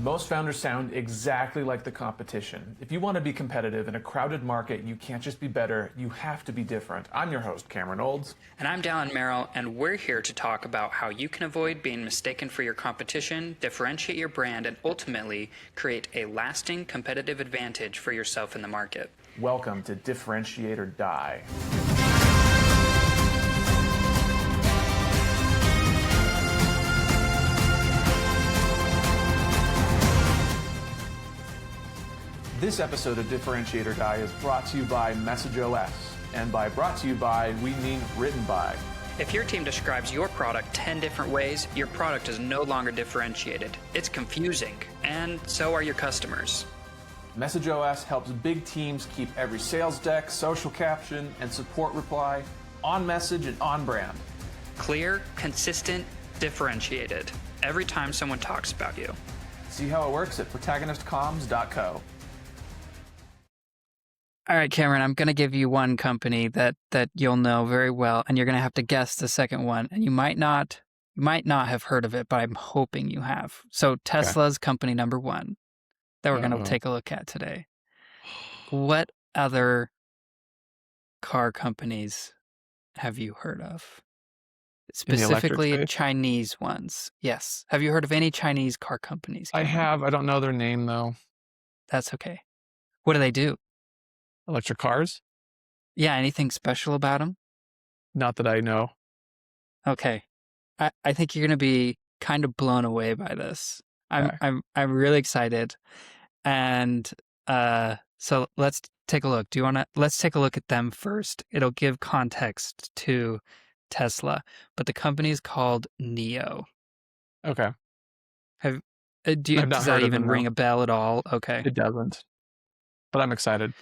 Most founders sound exactly like the competition. If you want to be competitive in a crowded market, you can't just be better, you have to be different. I'm your host, Cameron Olds. And I'm Dallin Merrill, and we're here to talk about how you can avoid being mistaken for your competition, differentiate your brand, and ultimately create a lasting competitive advantage for yourself in the market. Welcome to Differentiate or Die. This episode of Differentiate or Die is brought to you by MessageOS. And by brought to you by, we mean written by. If your team describes your product 10 different ways, your product is no longer differentiated. It's confusing, and so are your customers. MessageOS helps big teams keep every sales deck, social caption, and support reply on message and on brand. Clear, consistent, differentiated. Every time someone talks about you. See how it works at protagonistcomms.co. All right, Cameron, I'm going to give you one company that you'll know very well, and you're going to have to guess the second one. And you might not have heard of it, but I'm hoping you have. So Tesla's company number one that we're going to take a look at today. What other car companies have you heard of? Specifically Chinese ones. Yes. Have you heard of any Chinese car companies, Cameron? I have. I don't know their name, though. That's okay. What do they do? Electric cars? Yeah, anything special about them? Not that I know. Okay. I think you're going to be kind of blown away by this. Okay. I'm really excited. And so let's take a look. Let's take a look at them first. It'll give context to Tesla, but the company is called NIO. Okay. Does that even ring a bell at all? Okay. It doesn't. But I'm excited.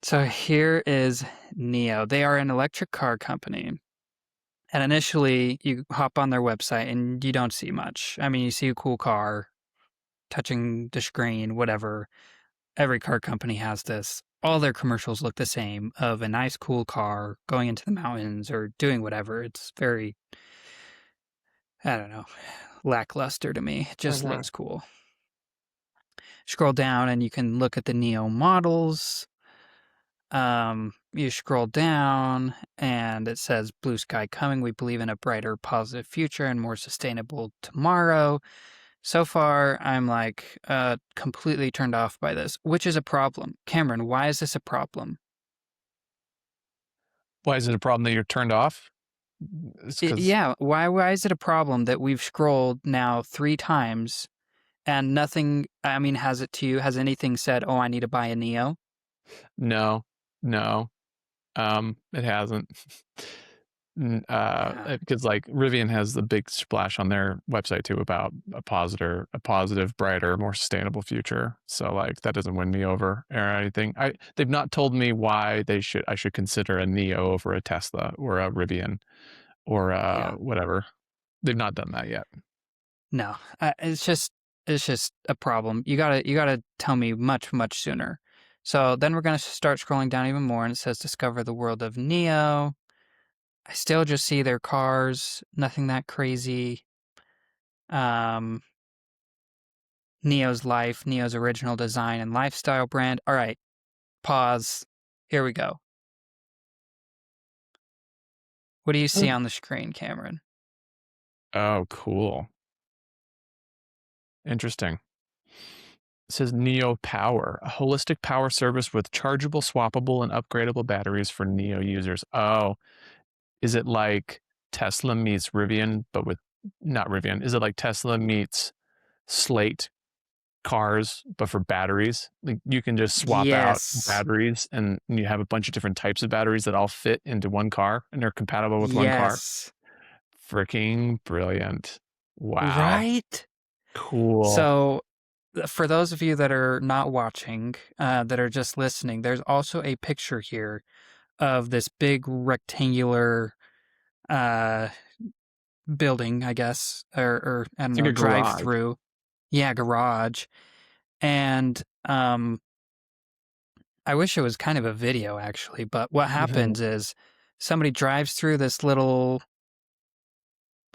So here is NIO. They are an electric car company. And initially, you hop on their website and you don't see much. I mean, you see a cool car touching the screen, whatever. Every car company has this. All their commercials look the same of a nice, cool car going into the mountains or doing whatever. It's very, I don't know, lackluster to me. It just looks cool. Scroll down and you can look at the NIO models. You scroll down and it says blue sky coming. We believe in a brighter, positive future and more sustainable tomorrow. So far, I'm like completely turned off by this, which is a problem. Cameron, why is this a problem? Why is it a problem that you're turned off? Yeah, why is it a problem that we've scrolled now 3 times and nothing, I mean, has anything said, oh, I need to buy a NIO? No, it hasn't. Because like Rivian has the big splash on their website too about a positive, brighter, more sustainable future. So like that doesn't win me over or anything. They've not told me why I should consider a NIO over a Tesla or a Rivian or whatever. They've not done that yet. No, it's just a problem. You gotta tell me much sooner. So then we're gonna start scrolling down even more, and it says discover the world of NIO. I still just see their cars, nothing that crazy. NIO's life, NIO's original design and lifestyle brand. All right, pause. Here we go. What do you see on the screen, Cameron? Oh, cool. Interesting. It says NIO Power, a holistic power service with chargeable, swappable, and upgradable batteries for NIO users. Oh, is it like Tesla meets Rivian, but with not Rivian? Is it like Tesla meets Slate cars, but for batteries? Like you can just swap out batteries and you have a bunch of different types of batteries that all fit into one car and they're compatible with one car. Freaking brilliant. Wow. Right? Cool. So for those of you that are not watching, that are just listening, there's also a picture here of this big rectangular building, I guess, or I don't know, drive-through. Yeah, garage. And I wish it was kind of a video, actually, but what happens is somebody drives through this little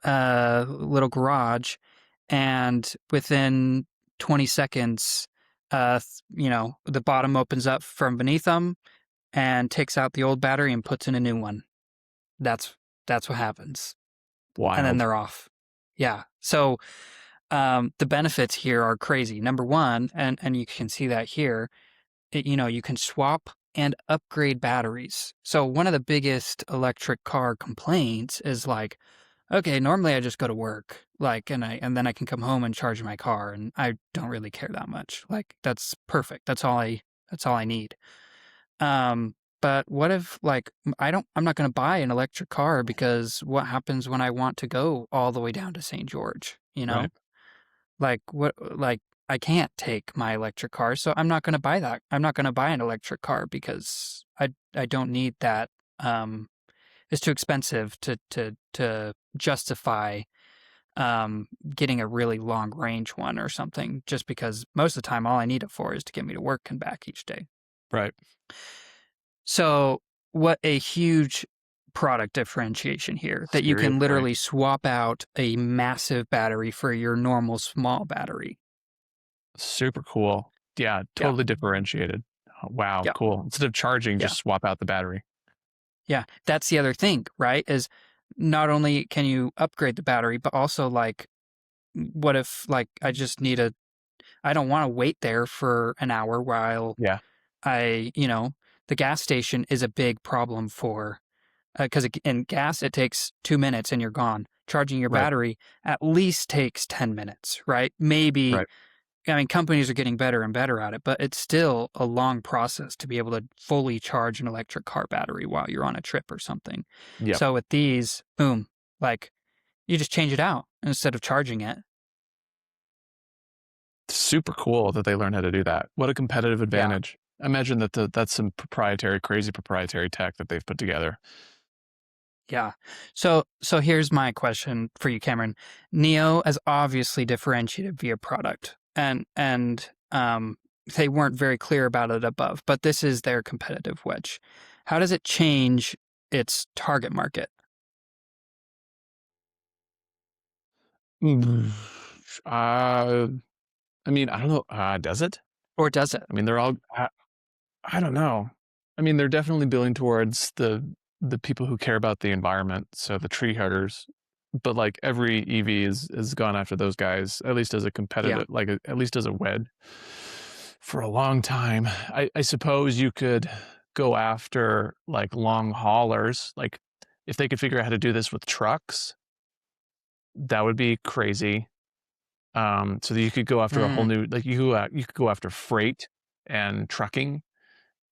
garage and within 20 seconds, the bottom opens up from beneath them and takes out the old battery and puts in a new one. That's what happens. Wild. And then they're off. Yeah. So the benefits here are crazy. Number one, and you can see that here, you can swap and upgrade batteries. So one of the biggest electric car complaints is like, okay, normally I just go to work, like, and then I can come home and charge my car, and I don't really care that much. Like, that's perfect. That's all I need. But what if, like, I'm not going to buy an electric car because what happens when I want to go all the way down to St. George, Right. Like, I can't take my electric car, so I'm not going to buy that. I'm not going to buy an electric car because I don't need that. It's too expensive to justify getting a really long range one or something, just because most of the time all I need it for is to get me to work and back each day. Right. So what a huge product differentiation here, that you can Seriously. literally swap out a massive battery for your normal small battery. Super cool. Yeah, totally differentiated. Oh, wow, Yeah. cool. Instead of charging, Yeah. just swap out the battery. Yeah, that's the other thing, right? Is not only can you upgrade the battery, but also, like, what if, like, I don't want to wait there for an hour while Yeah. the gas station is a big problem for, because in gas, it takes 2 minutes and you're gone. Charging your Right. battery at least takes 10 minutes, right? Maybe, Right. I mean, companies are getting better and better at it, but it's still a long process to be able to fully charge an electric car battery while you're on a trip or something. Yep. So with these, boom, like, you just change it out instead of charging it. Super cool that they learned how to do that. What a competitive advantage. I imagine that that's some crazy proprietary tech that they've put together. Yeah. So here's my question for you, Cameron. Neo has obviously differentiated via product, and they weren't very clear about it above, but this is their competitive wedge. How does it change its target market? I mean, I don't know. Does it? Or does it? I mean, they're all. I don't know. I mean, they're definitely building towards the people who care about the environment, so the tree huggers. But like every EV is gone after those guys, at least as a competitive, at least as a wed, for a long time. I suppose you could go after like long haulers, like if they could figure out how to do this with trucks, that would be crazy. So that you could go after a whole new, like you could go after freight and trucking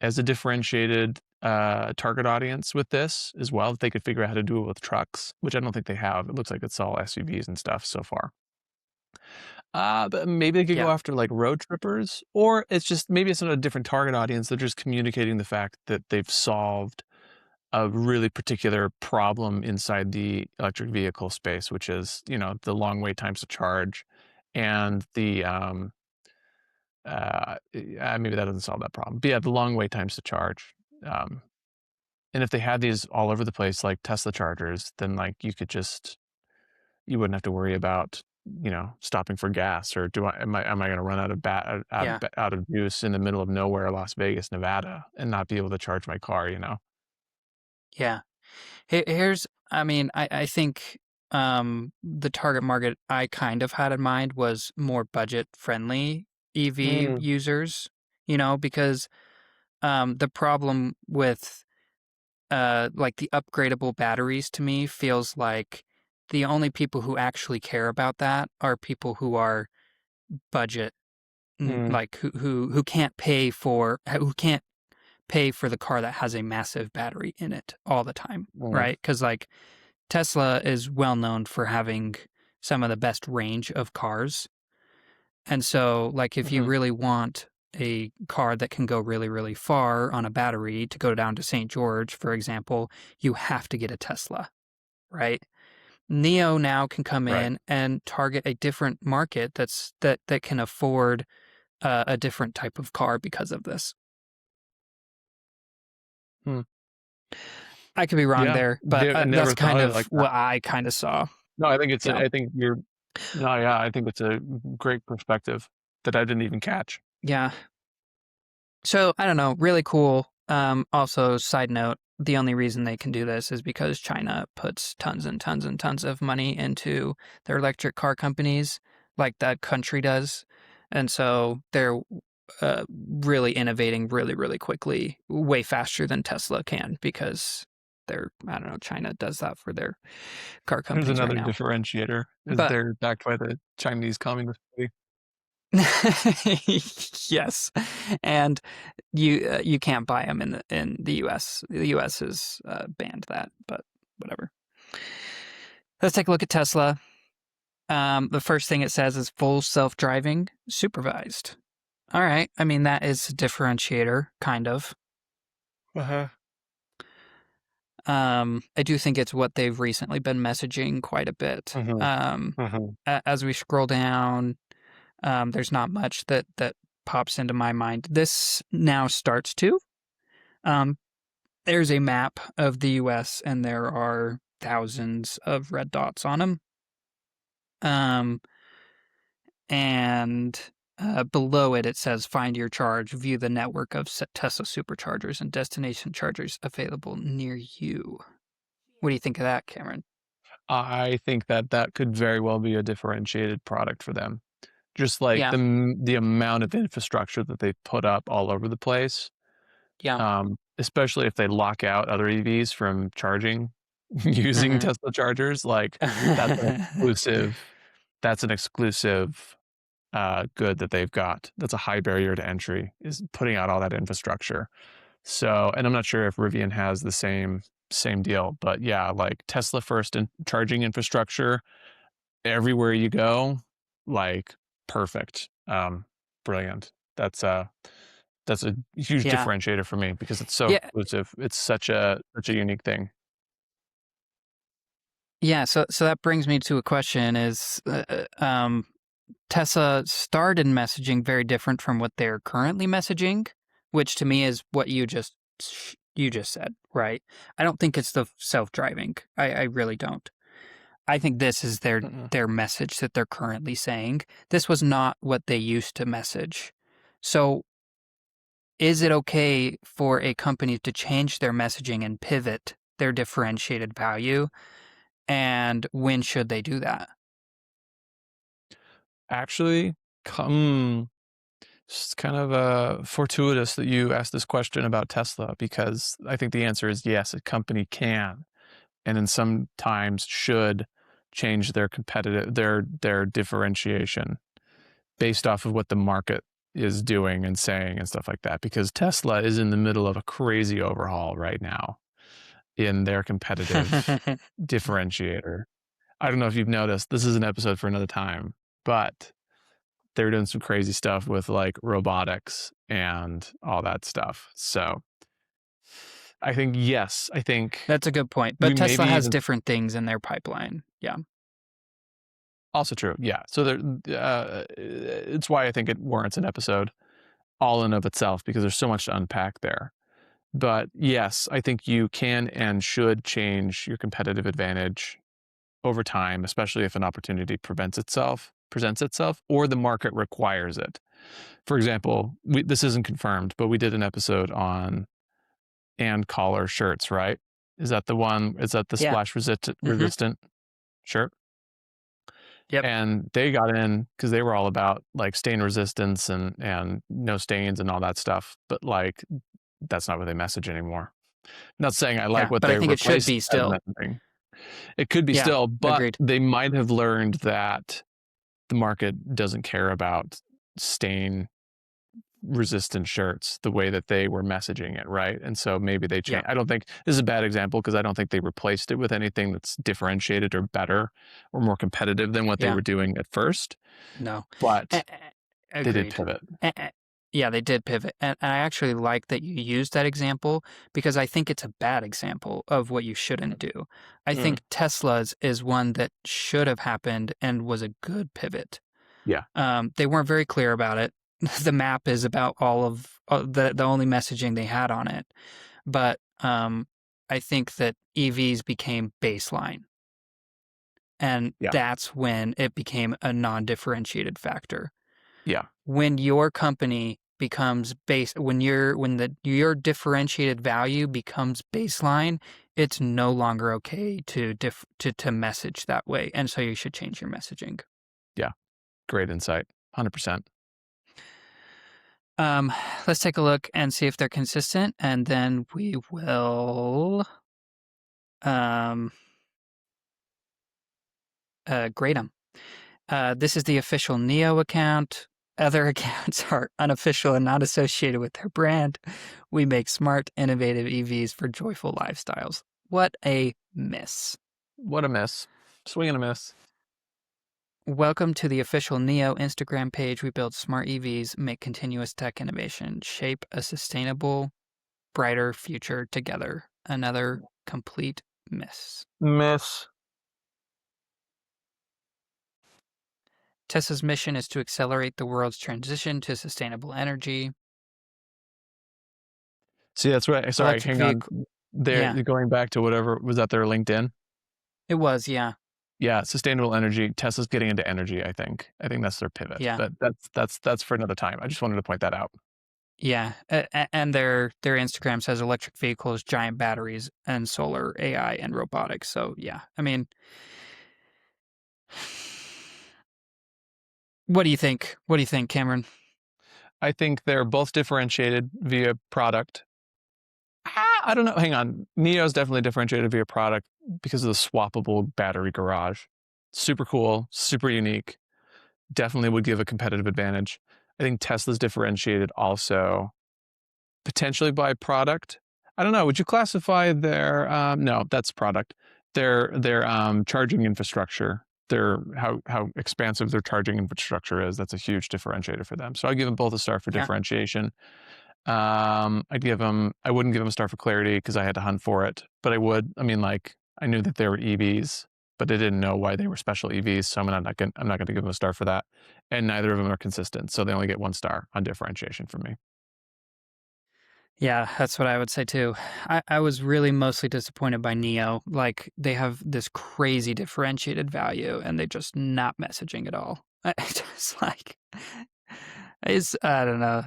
as a differentiated target audience with this as well. If they could figure out how to do it with trucks, which I don't think they have. It looks like it's all SUVs and stuff so far. But maybe they could go after like road trippers, or maybe it's not a different target audience. They're just communicating the fact that they've solved a really particular problem inside the electric vehicle space, which is, the long wait times to charge and the maybe that doesn't solve that problem. But yeah, the long wait times to charge. And if they had these all over the place, like Tesla chargers, then like you wouldn't have to worry about, stopping for gas, or am I going to run out of juice in the middle of nowhere, Las Vegas, Nevada, and not be able to charge my car, Yeah. I think the target market I kind of had in mind was more budget friendly EV users, because the problem with like the upgradable batteries to me feels like the only people who actually care about that are people who are budget, like who can't pay for the car that has a massive battery in it all the time, right? Because like Tesla is well known for having some of the best range of cars. And so, like, if you really want a car that can go really, really far on a battery to go down to St. George, for example, you have to get a Tesla, right? Neo now can come in and target a different market that can afford a different type of car because of this. I could be wrong there, but that's kind of what I kind of saw. No, I think Yeah. I think No, yeah, I think it's a great perspective that I didn't even catch. Yeah. So I don't know, really cool. Also, side note, the only reason they can do this is because China puts tons and tons and tons of money into their electric car companies, like that country does, and so they're really innovating really, really quickly, way faster than Tesla can because I don't know, China does that for their car There's companies right another now. differentiator, is But they're backed by the Chinese Communist Party. yes, and you can't buy them in the U.S. The U.S. has banned that, but whatever. Let's take a look at Tesla. The first thing it says is full self-driving, supervised. All right, I mean that is a differentiator, kind of. Uh-huh. I do think it's what they've recently been messaging quite a bit. Mm-hmm. Mm-hmm. As we scroll down, there's not much that pops into my mind. This now starts to. Um, there's a map of the U.S. and there are thousands of red dots on them. And below it, it says find your charge, view the network of Tesla superchargers and destination chargers available near you. What do you think of that, Cameron? I think that that could very well be a differentiated product for them. Just like Yeah, the amount of infrastructure that they put up all over the place, yeah. especially if they lock out other EVs from charging using Hmm. Tesla chargers, like that's an exclusive. That's an exclusive good that they've got. That's a high barrier to entry, is putting out all that infrastructure. So, and I'm not sure if Rivian has the same deal, but yeah, like Tesla first in charging infrastructure everywhere you go, like perfect, brilliant. That's a huge Yeah, differentiator for me because it's so yeah, exclusive. It's such a unique thing. yeah. So that brings me to a question: Is Tesla started messaging very different from what they're currently messaging, which to me is what you just said, right? I don't think it's the self-driving. I really don't. I think this is their Mm-mm. their message that they're currently saying. This was not what they used to message. So, is it okay for a company to change their messaging and pivot their differentiated value? And when should they do that? Actually, it's kind of fortuitous that you asked this question about Tesla because I think the answer is yes, a company can and in some times should change their their differentiation based off of what the market is doing and saying and stuff like that, because Tesla is in the middle of a crazy overhaul right now in their competitive differentiator. I don't know if you've noticed, this is an episode for another time, but they're doing some crazy stuff with like robotics and all that stuff. So I think, yes, I think That's a good point. we But Tesla maybe has even different things in their pipeline. Yeah. also true. Yeah. So it's why I think it warrants an episode all in of itself because there's so much to unpack there. But yes, I think you can and should change your competitive advantage over time, especially if an opportunity presents itself, or the market requires it. For example, this isn't confirmed, but we did an episode on and collar shirts, right? Is that the one? Is that the Yeah. splash Hmm. resistant shirt? Yep. And they got in because they were all about like stain resistance and no stains and all that stuff. But like that's not what they message anymore. Not saying I like Yeah. what But I they think it should replaced be as still. messaging. It could be Yeah. still, but Agreed. they might have learned that the market doesn't care about stain resistant shirts the way that they were messaging it, right? And so maybe they Yeah. change. I don't think this is a bad example because I don't think they replaced it with anything that's differentiated or better or more competitive than what they Yeah. were doing at first, No. but they did Agreed. pivot. Yeah, they did pivot. And I actually like that you used that example because I think it's a bad example of what you shouldn't do. I Mm, think Tesla's is one that should have happened and was a good pivot. yeah. They weren't very clear about it. The map is about all of the only messaging they had on it. But I think that EVs became baseline. And Yeah. that's when it became a non-differentiated factor. Yeah. When your company becomes when your differentiated value becomes baseline, it's no longer okay to message that way, and so you should change your messaging. Yeah. Great insight. 100%. Let's take a look and see if they're consistent, and then we will grade them. This is the official Neo account. Other accounts are unofficial and not associated with their brand. We make smart, innovative EVs for joyful lifestyles. What a miss. What a miss. Swing and a miss. Welcome to the official Neo Instagram page. We build smart EVs, make continuous tech innovation, shape a sustainable, brighter future together. Another complete miss. Miss. Tesla's mission is to accelerate the world's transition to sustainable energy. See, that's right. Sorry, Electric hang vehicle. on. They're going back to whatever was that their LinkedIn. It was, yeah. Yeah, sustainable energy. Tesla's getting into energy. I think that's their pivot. Yeah. But that's for another time. I just wanted to point that out. Yeah, and their Instagram says electric vehicles, giant batteries, and solar, AI, and robotics. So yeah, I mean, what do you think? What do you think, Cameron? I think they're both differentiated via product. I don't know. Hang on. Neo's definitely differentiated via product because of the swappable battery garage. Super cool, super unique. Definitely would give a competitive advantage. I think Tesla's differentiated also potentially by product. I don't know. Would you classify their no, that's product. Their charging infrastructure. How expansive their charging infrastructure is. That's a huge differentiator for them. So I give them both a star for differentiation. I wouldn't give them a star for clarity because I had to hunt for it, but I would. I mean, like, I knew that they were EVs, but I didn't know why they were special EVs, so I'm not going to give them a star for that. And neither of them are consistent, so they only get 1 star on differentiation from me. Yeah, that's what I would say too. I was really mostly disappointed by Neo. Like, they have this crazy differentiated value, and they're just not messaging at all. Just like, I don't know.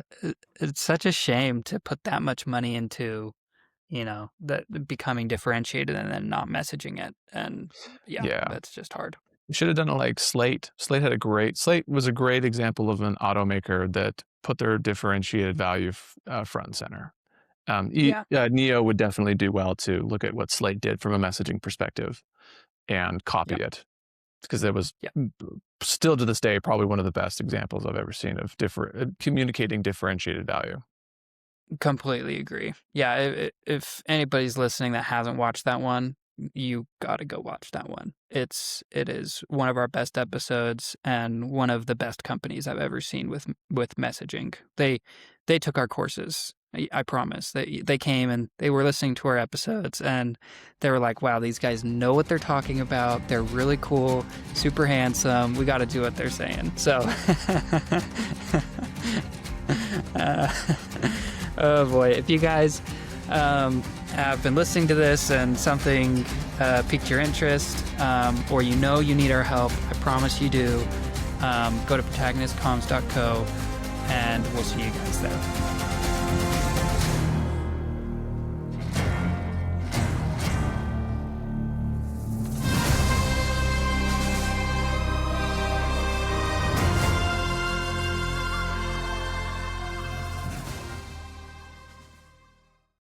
It's such a shame to put that much money into, that becoming differentiated and then not messaging it. And yeah. That's just hard. You should have done it like Slate. Slate was a great example of an automaker that put their differentiated value front and center. Neo would definitely do well to look at what Slate did from a messaging perspective and copy it, because it was still to this day probably one of the best examples I've ever seen of communicating differentiated value. Completely agree. Yeah, if anybody's listening that hasn't watched that one, you got to go watch that one. It is one of our best episodes and one of the best companies I've ever seen with messaging. They took our courses. I promise. They came and they were listening to our episodes and they were like, wow, these guys know what they're talking about. They're really cool, super handsome. We got to do what they're saying. So, oh boy, if you guys have been listening to this and something piqued your interest, or you need our help, I promise you do, go to protagonistcomms.co and we'll see you guys there.